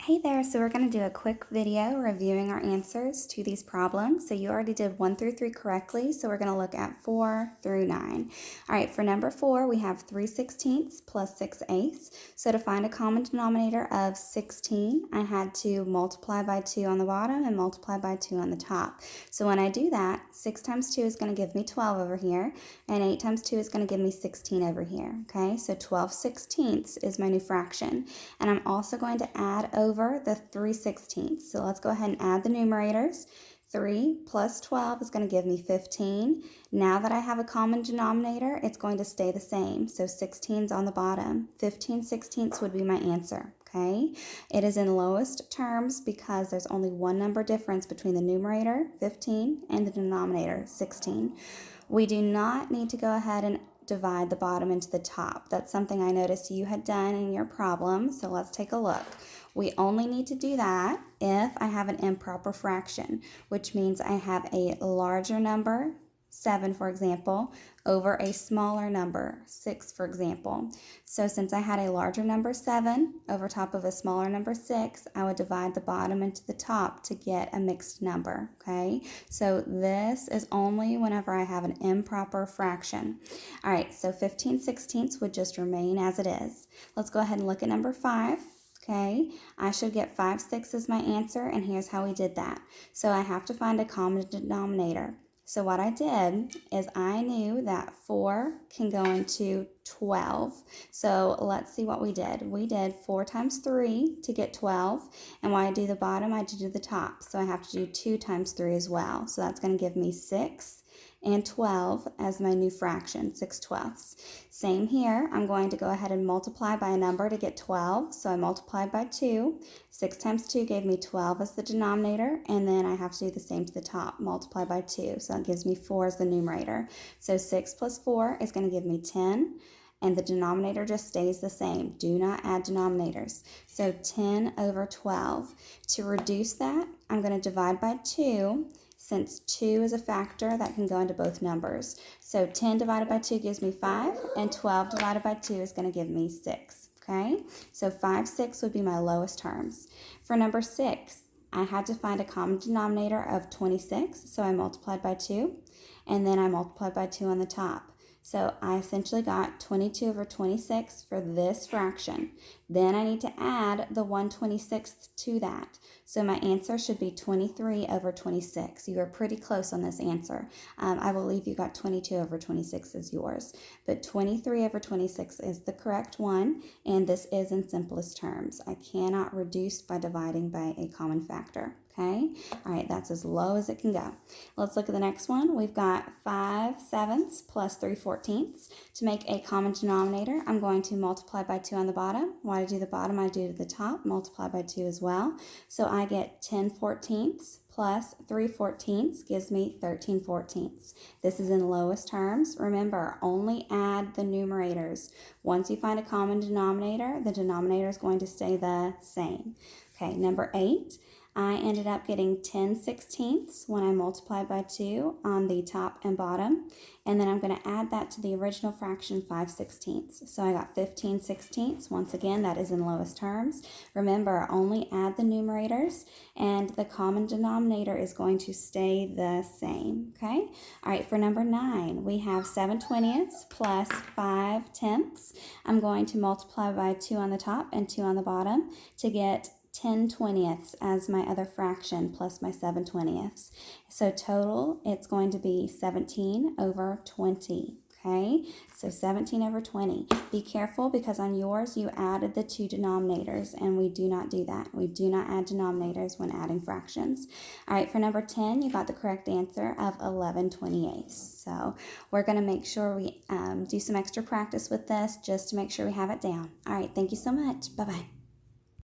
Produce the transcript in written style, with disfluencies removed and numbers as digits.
Hey there, so we're going to do a quick video reviewing our answers to these problems. So you already did 1 through 3 correctly, so we're going to look at 4 through 9. All right, for number 4, we have 3/16 plus 6/8. So to find a common denominator of 16, I had to multiply by 2 on the bottom and multiply by 2 on the top. So when I do that, 6 times 2 is going to give me 12 over here, and 8 times 2 is going to give me 16 over here. Okay, so 12/16 is my new fraction. And I'm also going to add over the 3/16. So let's go ahead and add the numerators. 3 plus 12 is going to give me 15. Now that I have a common denominator, it's going to stay the same. So 16 is on the bottom. 15/16 would be my answer. Okay, it is in lowest terms because there's only one number difference between the numerator, 15, and the denominator, 16. We do not need to go ahead and divide the bottom into the top. That's something I noticed you had done in your problem, so let's take a look. We only need to do that if I have an improper fraction, which means I have a larger number, 7 for example, over a smaller number, 6 for example. So since I had a larger number 7 over top of a smaller number 6, I would divide the bottom into the top to get a mixed number, okay? So this is only whenever I have an improper fraction. All right, so 15/16 would just remain as it is. Let's go ahead and look at number 5. Okay, I should get 5/6 as my answer, and here's how we did that. So I have to find a common denominator. So what I did is I knew that 4 can go into 12. So let's see what we did. We did 4 times 3 to get 12. And when I do the bottom, I do the top. So I have to do 2 times 3 as well. So that's going to give me 6 and 12 as my new fraction, 6/12. Same here, I'm going to go ahead and multiply by a number to get 12. So I multiplied by 2. 6 times 2 gave me 12 as the denominator, and then I have to do the same to the top, multiply by 2. So that gives me 4 as the numerator. So 6 plus 4 is going to give me 10. And the denominator just stays the same. Do not add denominators. So 10 over 12. To reduce that, I'm going to divide by 2. Since 2 is a factor that can go into both numbers. So 10 divided by 2 gives me 5, and 12 divided by 2 is going to give me 6. Okay, so 5/6 would be my lowest terms. For number 6, I had to find a common denominator of 26, so I multiplied by 2, and then I multiplied by 2 on the top. So I essentially got 22 over 26 for this fraction. Then I need to add the 1/26 to that. So my answer should be 23 over 26. You were pretty close on this answer. I believe you got 22 over 26 as yours. But 23 over 26 is the correct one, and this is in simplest terms. I cannot reduce by dividing by a common factor. Okay, all right, that's as low as it can go. Let's look at the next one. We've got 5/7 plus 3/14. To make a common denominator, I'm going to multiply by 2 on the bottom. When I do the bottom, I do to the top, multiply by 2 as well. So I get 10/14 plus 3/14 gives me 13/14. This is in lowest terms. Remember, only add the numerators. Once you find a common denominator, the denominator is going to stay the same. Okay, number 8. I ended up getting 10/16 when I multiplied by 2 on the top and bottom. And then I'm going to add that to the original fraction, 5/16. So I got 15/16. Once again, that is in lowest terms. Remember, only add the numerators, and the common denominator is going to stay the same. Okay? All right, for number 9, we have 7/20 plus 5/10. I'm going to multiply by 2 on the top and 2 on the bottom to get 10/20 as my other fraction plus my 7/20. So total, it's going to be 17 over 20. Okay, so 17 over 20. Be careful because on yours you added the 2 denominators, and we do not do that. We do not add denominators when adding fractions. All right, for number 10, you got the correct answer of 11/28. So we're going to make sure we do some extra practice with this just to make sure we have it down. All right, thank you so much. Bye-bye.